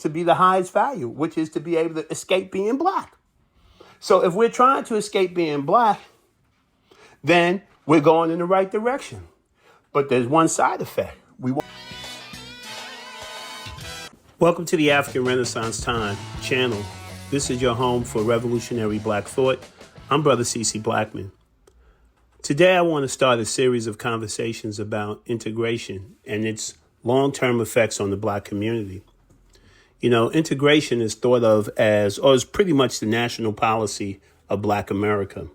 to be the highest value, which is to be able to escape being black. So if we're trying to escape being black, then we're going in the right direction. But there's one side effect. Welcome to the African Renaissance Time channel. This is your home for revolutionary black thought. I'm Brother C.C. Blackman. Today I want to start a series of conversations about integration and its long-term effects on the black community. You know, integration is thought of as, or is pretty much the national policy of black America.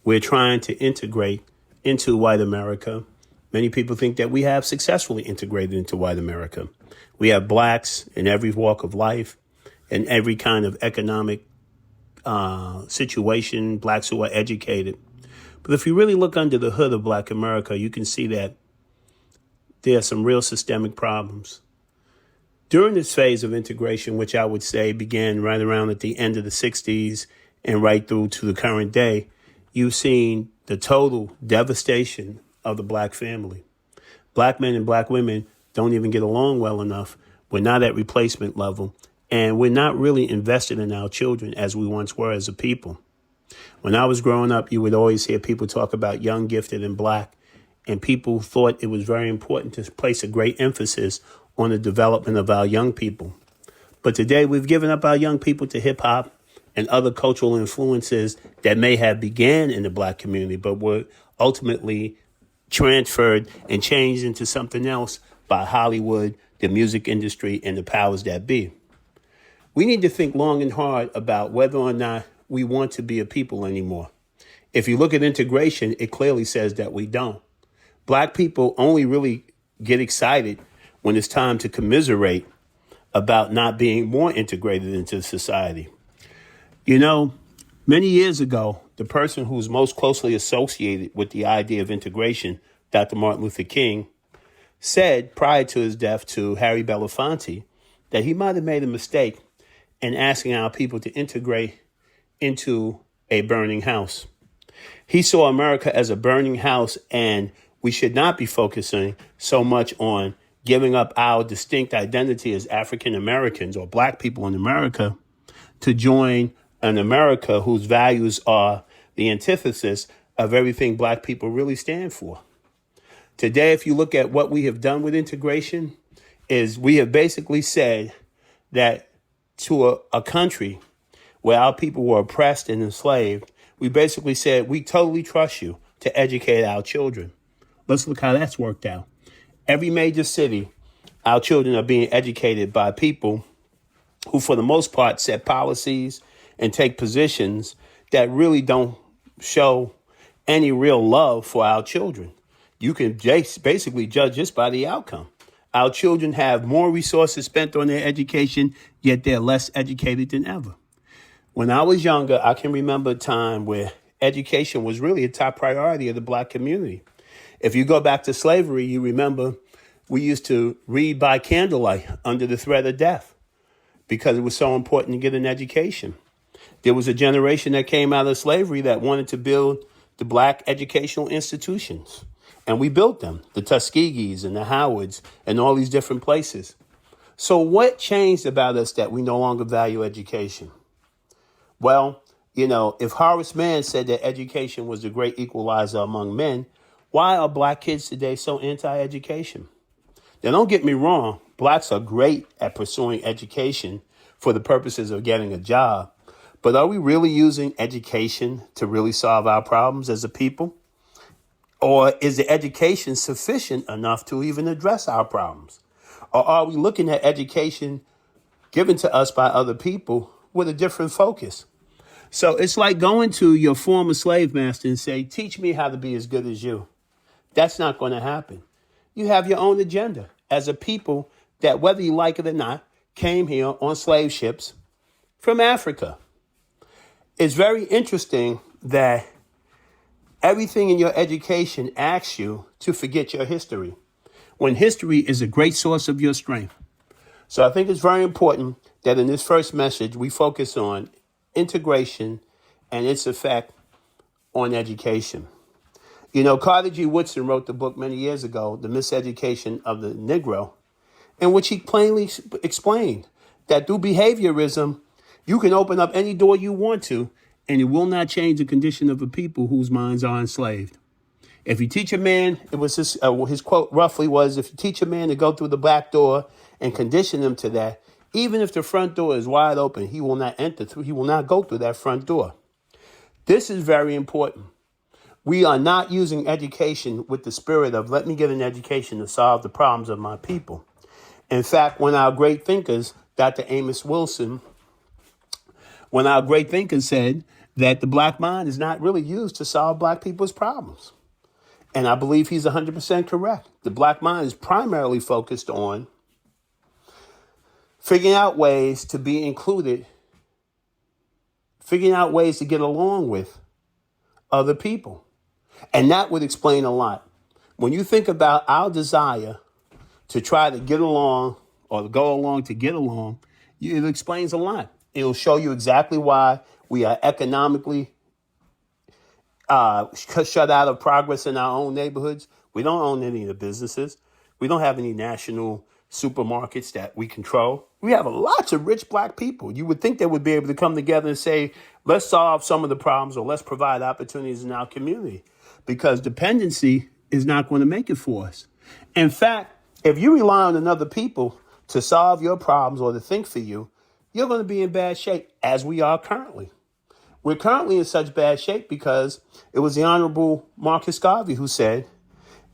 We're trying to integrate into white America. Many people think that we have successfully integrated into white America. We have blacks in every walk of life, in every kind of economic situation, blacks who are educated. But if you really look under the hood of black America, you can see that there are some real systemic problems. During this phase of integration, which I would say began right around at the end of the 60s and right through to the current day, you've seen the total devastation of the black family. Black men and black women don't even get along well enough. We're not at replacement level, and we're not really invested in our children as we once were as a people. When I was growing up, you would always hear people talk about young, gifted, and black, and people thought it was very important to place a great emphasis on the development of our young people. But today we've given up our young people to hip hop and other cultural influences that may have began in the black community, but were ultimately transferred and changed into something else by Hollywood, the music industry, and the powers that be. We need to think long and hard about whether or not we want to be a people anymore. If you look at integration, it clearly says that we don't. Black people only really get excited when it's time to commiserate about not being more integrated into society. You know, many years ago, the person who's most closely associated with the idea of integration, Dr. Martin Luther King, said prior to his death to Harry Belafonte that he might have made a mistake in asking our people to integrate into a burning house. He saw America as a burning house, and we should not be focusing so much on giving up our distinct identity as African Americans or black people in America to join an America whose values are the antithesis of everything black people really stand for. Today, if you look at what we have done with integration, is we have basically said that to a country where our people were oppressed and enslaved, we basically said, we totally trust you to educate our children. Let's look how that's worked out. Every major city, our children are being educated by people who, for the most part, set policies and take positions that really don't show any real love for our children. You can basically judge just by the outcome. Our children have more resources spent on their education, yet they're less educated than ever. When I was younger, I can remember a time where education was really a top priority of the black community. If you go back to slavery, you remember we used to read by candlelight under the threat of death because it was so important to get an education. There was a generation that came out of slavery that wanted to build the black educational institutions. And we built them, the Tuskegees and the Howards and all these different places. So what changed about us that we no longer value education? Well, you know, if Horace Mann said that education was the great equalizer among men, why are black kids today so anti-education? Now, don't get me wrong. Blacks are great at pursuing education for the purposes of getting a job. But are we really using education to really solve our problems as a people? Or is the education sufficient enough to even address our problems? Or are we looking at education given to us by other people with a different focus? So it's like going to your former slave master and say, teach me how to be as good as you. That's not going to happen. You have your own agenda as a people that, whether you like it or not, came here on slave ships from Africa. It's very interesting that everything in your education asks you to forget your history, when history is a great source of your strength. So I think it's very important that in this first message, we focus on integration and its effect on education. You know, Carter G. Woodson wrote the book many years ago, The Miseducation of the Negro, in which he plainly explained that through behaviorism, you can open up any door you want to, and it will not change the condition of a people whose minds are enslaved. If you teach a man, it was his quote roughly was, if you teach a man to go through the back door and condition him to that, even if the front door is wide open, he will not enter through, he will not go through that front door. This is very important. We are not using education with the spirit of, let me get an education to solve the problems of my people. In fact, one of our great thinkers, Dr. Amos Wilson, one of our great thinkers said that the black mind is not really used to solve black people's problems. And I believe he's 100% correct. The black mind is primarily focused on figuring out ways to be included, figuring out ways to get along with other people. And that would explain a lot. When you think about our desire to try to get along or to go along to get along, it explains a lot. It'll show you exactly why we are economically shut out of progress in our own neighborhoods. We don't own any of the businesses. We don't have any national supermarkets that we control. We have lots of rich black people. You would think they would be able to come together and say, let's solve some of the problems or let's provide opportunities in our community, because dependency is not going to make it for us. In fact, if you rely on other people to solve your problems or to think for you, you're going to be in bad shape, as we are currently. We're currently in such bad shape because it was the Honorable Marcus Garvey who said,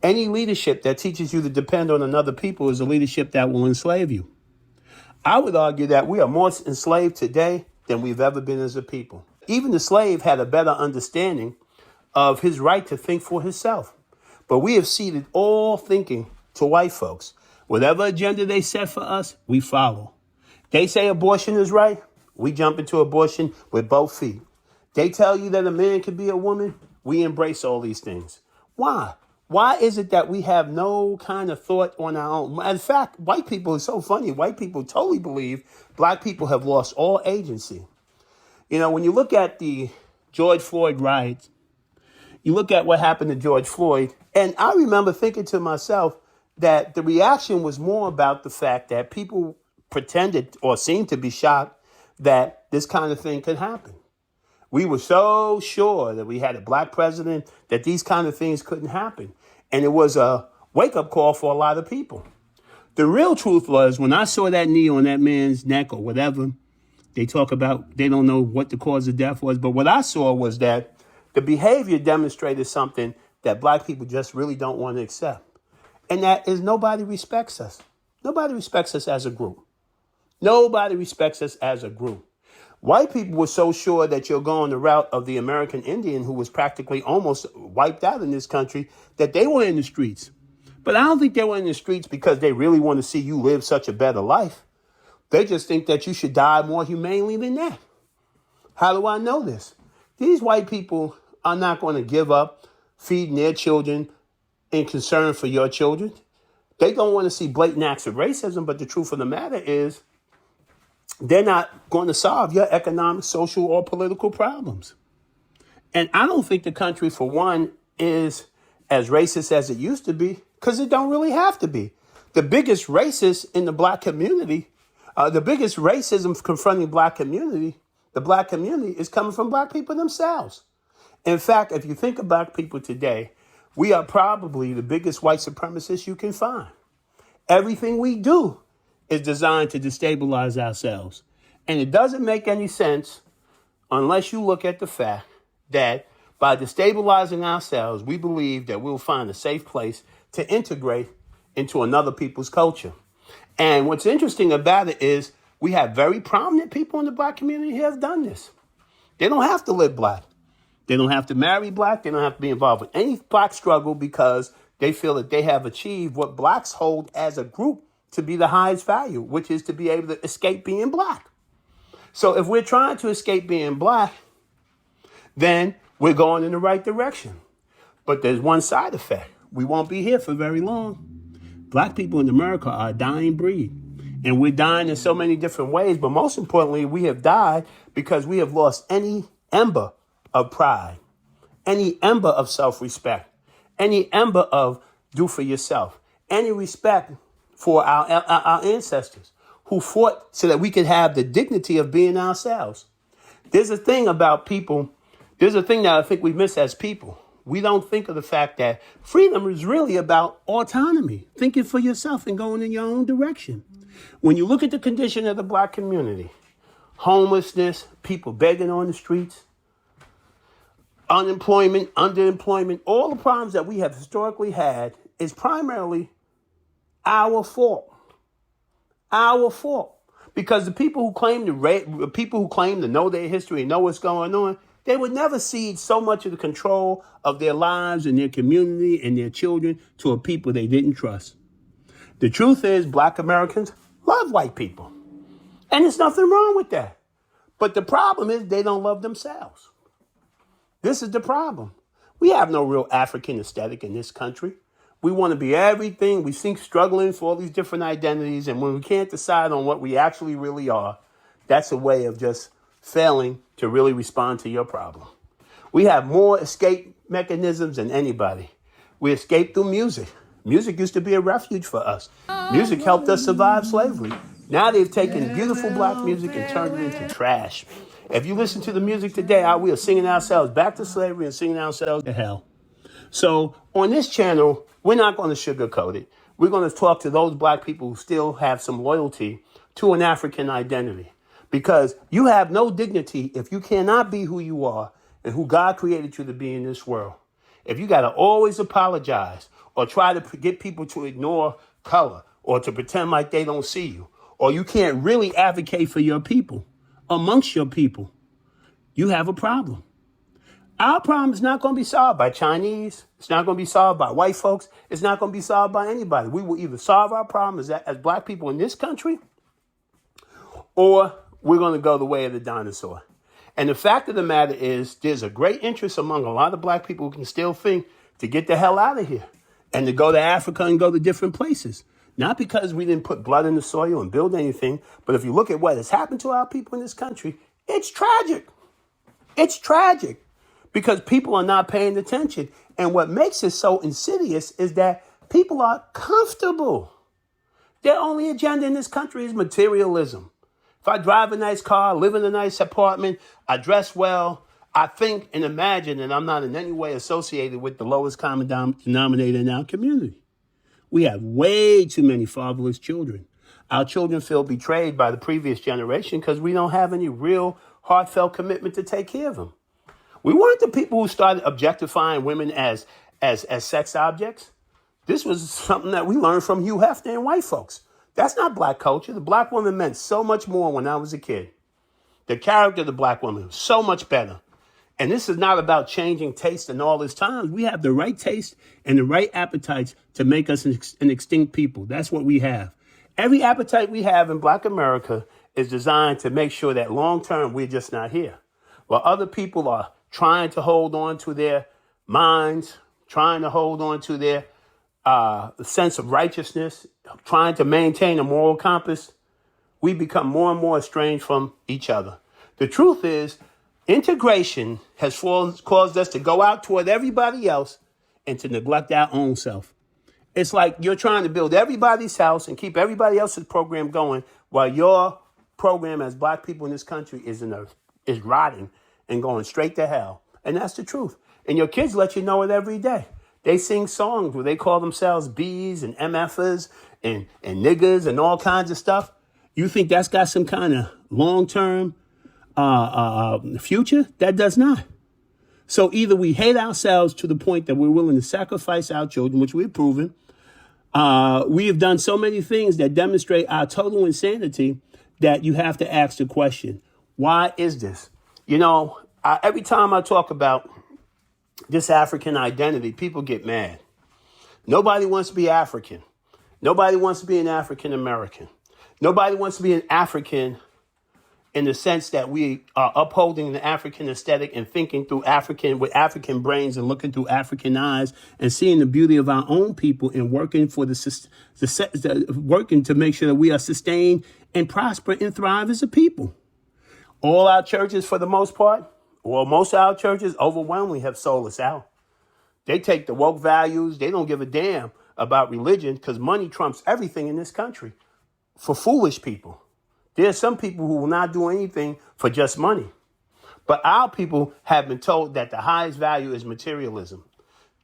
any leadership that teaches you to depend on another people is a leadership that will enslave you. I would argue that we are more enslaved today than we've ever been as a people. Even the slave had a better understanding of his right to think for himself. But we have ceded all thinking to white folks. Whatever agenda they set for us, we follow. They say abortion is right, we jump into abortion with both feet. They tell you that a man can be a woman, we embrace all these things. Why? Why is it that we have no kind of thought on our own? In fact, white people, it's so funny. White people totally believe black people have lost all agency. You know, when you look at the George Floyd riots, you look at what happened to George Floyd, and I remember thinking to myself that the reaction was more about the fact that people pretended or seemed to be shocked that this kind of thing could happen. We were so sure that we had a black president that these kind of things couldn't happen. And it was a wake-up call for a lot of people. The real truth was, when I saw that knee on that man's neck or whatever, they talk about, they don't know what the cause of death was. But what I saw was that the behavior demonstrated something that black people just really don't want to accept. And that is, nobody respects us. Nobody respects us as a group. Nobody respects us as a group. White people were so sure that you're going the route of the American Indian, who was practically almost wiped out in this country, that they were in the streets. But I don't think they were in the streets because they really want to see you live such a better life. They just think that you should die more humanely than that. How do I know this? These white people are not going to give up feeding their children in concern for your children. They don't want to see blatant acts of racism, but the truth of the matter is, they're not going to solve your economic, social, or political problems. And I don't think the country, for one, is as racist as it used to be, because it don't really have to be. The biggest racist in the black community, the biggest racism confronting the black community is coming from black people themselves. In fact, if you think about people today, we are probably the biggest white supremacists you can find. Everything we do is designed to destabilize ourselves. And it doesn't make any sense unless you look at the fact that by destabilizing ourselves, we believe that we'll find a safe place to integrate into another people's culture. And what's interesting about it is we have very prominent people in the black community who have done this. They don't have to live black. They don't have to marry black. They don't have to be involved with any black struggle because they feel that they have achieved what blacks hold as a group to be the highest value, which is to be able to escape being black. So if we're trying to escape being black, then we're going in the right direction. But there's one side effect. We won't be here for very long. Black people in America are a dying breed. And we're dying in so many different ways. But most importantly, we have died because we have lost any ember of pride, any ember of self-respect, any ember of do for yourself, any respect for our ancestors who fought so that we could have the dignity of being ourselves. There's a thing about people. There's a thing that I think we miss as people. We don't think of the fact that freedom is really about autonomy, thinking for yourself and going in your own direction. When you look at the condition of the black community, homelessness, people begging on the streets, unemployment, underemployment, all the problems that we have historically had is primarily our fault. Our fault. Because the people who claim to know their history and know what's going on, they would never cede so much of the control of their lives and their community and their children to a people they didn't trust. The truth is, black Americans love white people. And there's nothing wrong with that. But the problem is they don't love themselves. This is the problem. We have no real African aesthetic in this country. We want to be everything. We seem struggling for all these different identities. And when we can't decide on what we actually really are, that's a way of just failing to really respond to your problem. We have more escape mechanisms than anybody. We escape through music. Music used to be a refuge for us. Music helped us survive slavery. Now they've taken beautiful black music and turned it into trash. If you listen to the music today, we are singing ourselves back to slavery and singing ourselves to hell. So on this channel, we're not going to sugarcoat it. We're going to talk to those black people who still have some loyalty to an African identity. Because you have no dignity if you cannot be who you are and who God created you to be in this world. If you got to always apologize or try to get people to ignore color or to pretend like they don't see you, or you can't really advocate for your people amongst your people, you have a problem. Our problem is not going to be solved by Chinese. It's not going to be solved by white folks. It's not going to be solved by anybody. We will either solve our problem as black people in this country, or we're going to go the way of the dinosaur. And the fact of the matter is, there's a great interest among a lot of black people who can still think to get the hell out of here and to go to Africa and go to different places. Not because we didn't put blood in the soil and build anything, but if you look at what has happened to our people in this country, it's tragic. It's tragic because people are not paying attention. And what makes it so insidious is that people are comfortable. Their only agenda in this country is materialism. If I drive a nice car, live in a nice apartment, I dress well, I think and imagine that I'm not in any way associated with the lowest common denominator in our community. We have way too many fatherless children. Our children feel betrayed by the previous generation because we don't have any real heartfelt commitment to take care of them. We weren't the people who started objectifying women as sex objects. This was something that we learned from Hugh Hefner and white folks. That's not black culture. The black woman meant so much more when I was a kid. The character of the black woman was so much better. And this is not about changing taste in all this time. We have the right taste and the right appetites to make us an extinct people. That's what we have. Every appetite we have in black America is designed to make sure that long term we're just not here. While other people are trying to hold on to their minds, trying to hold on to their sense of righteousness, trying to maintain a moral compass, we become more and more estranged from each other. The truth is, integration has caused us to go out toward everybody else and to neglect our own self. It's like you're trying to build everybody's house and keep everybody else's program going while your program as black people in this country is rotting and going straight to hell. And that's the truth. And your kids let you know it every day. They sing songs where they call themselves B's and MFers and niggas and all kinds of stuff. You think that's got some kind of long-term future? That does not. So either we hate ourselves to the point that we're willing to sacrifice our children, which we've proven. We have done so many things that demonstrate our total insanity that you have to ask the question, why is this? You know, every time I talk about this African identity, people get mad. Nobody wants to be African. Nobody wants to be an African American. Nobody wants to be an African in the sense that we are upholding the African aesthetic and thinking through African with African brains and looking through African eyes and seeing the beauty of our own people and working for working to make sure that we are sustained and prosper and thrive as a people. All our churches, for the most part, well, most of our churches overwhelmingly have sold us out. They take the woke values. They don't give a damn about religion because money trumps everything in this country. for foolish people. There's some people who will not do anything for just money. But our people have been told that the highest value is materialism.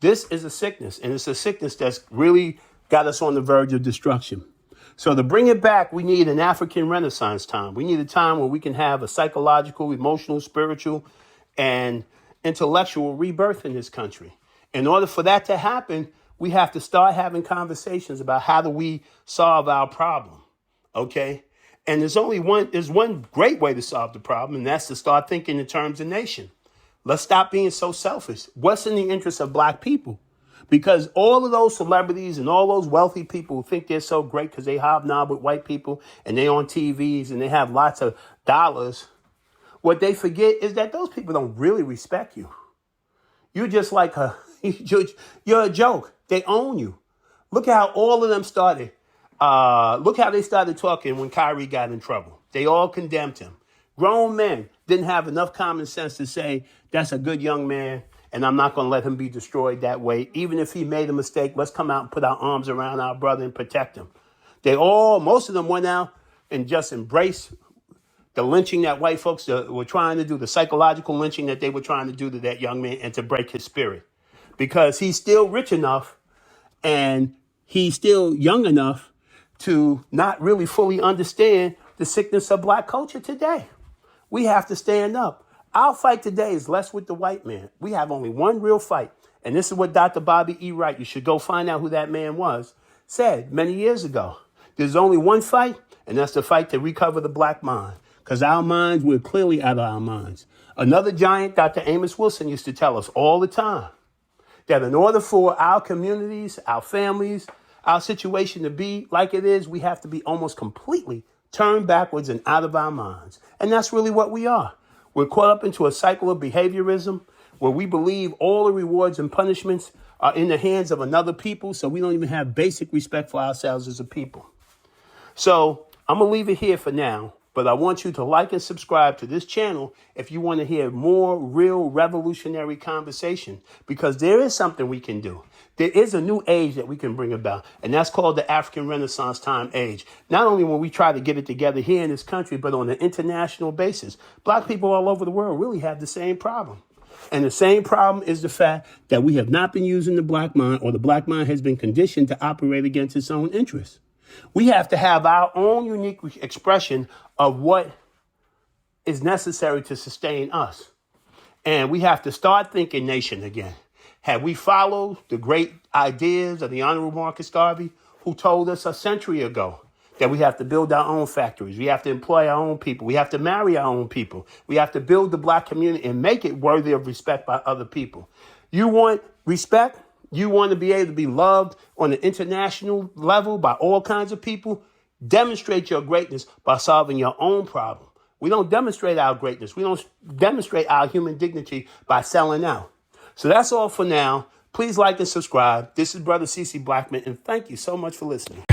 This is a sickness, and it's a sickness that's really got us on the verge of destruction. So to bring it back, we need an African Renaissance time. We need a time where we can have a psychological, emotional, spiritual, and intellectual rebirth in this country. In order for that to happen, we have to start having conversations about how do we solve our problem, okay? And there's one great way to solve the problem, and that's to start thinking in terms of nation. Let's stop being so selfish. What's in the interest of black people? Because all of those celebrities and all those wealthy people who think they're so great because they hobnob with white people and they're on TVs and they have lots of dollars, what they forget is that those people don't really respect you. You're just like you're a joke. They own you. Look how all of them started. Look how they started talking when Kyrie got in trouble. They all condemned him. Grown men didn't have enough common sense to say, that's a good young man, and I'm not going to let him be destroyed that way. Even if he made a mistake, let's come out and put our arms around our brother and protect him. Most of them went out and just embraced the lynching that white folks were trying to do, the psychological lynching that they were trying to do to that young man and to break his spirit. Because he's still rich enough and he's still young enough to not really fully understand the sickness of black culture today. We have to stand up. Our fight today is less with the white man. We have only one real fight. And this is what Dr. Bobby E. Wright, you should go find out who that man was, said many years ago. There's only one fight, and that's the fight to recover the black mind. Because our minds, we're clearly out of our minds. Another giant, Dr. Amos Wilson, used to tell us all the time that in order for our communities, our families, our situation to be like it is, we have to be almost completely turned backwards and out of our minds. And that's really what we are. We're caught up into a cycle of behaviorism where we believe all the rewards and punishments are in the hands of another people, so we don't even have basic respect for ourselves as a people. So I'm going to leave it here for now, but I want you to like and subscribe to this channel if you want to hear more real revolutionary conversation, because there is something we can do. There is a new age that we can bring about, and that's called the African Renaissance time age. Not only when we try to get it together here in this country, but on an international basis. Black people all over the world really have the same problem. And the same problem is the fact that we have not been using the black mind, or the black mind has been conditioned to operate against its own interests. We have to have our own unique expression of what is necessary to sustain us. And we have to start thinking nation again. Had we followed the great ideas of the Honorable Marcus Garvey, who told us a century ago that we have to build our own factories, we have to employ our own people, we have to marry our own people, we have to build the black community and make it worthy of respect by other people. You want respect? You want to be able to be loved on an international level by all kinds of people? Demonstrate your greatness by solving your own problem. We don't demonstrate our greatness. We don't demonstrate our human dignity by selling out. So that's all for now. Please like and subscribe. This is Brother CC Blackman, and thank you so much for listening.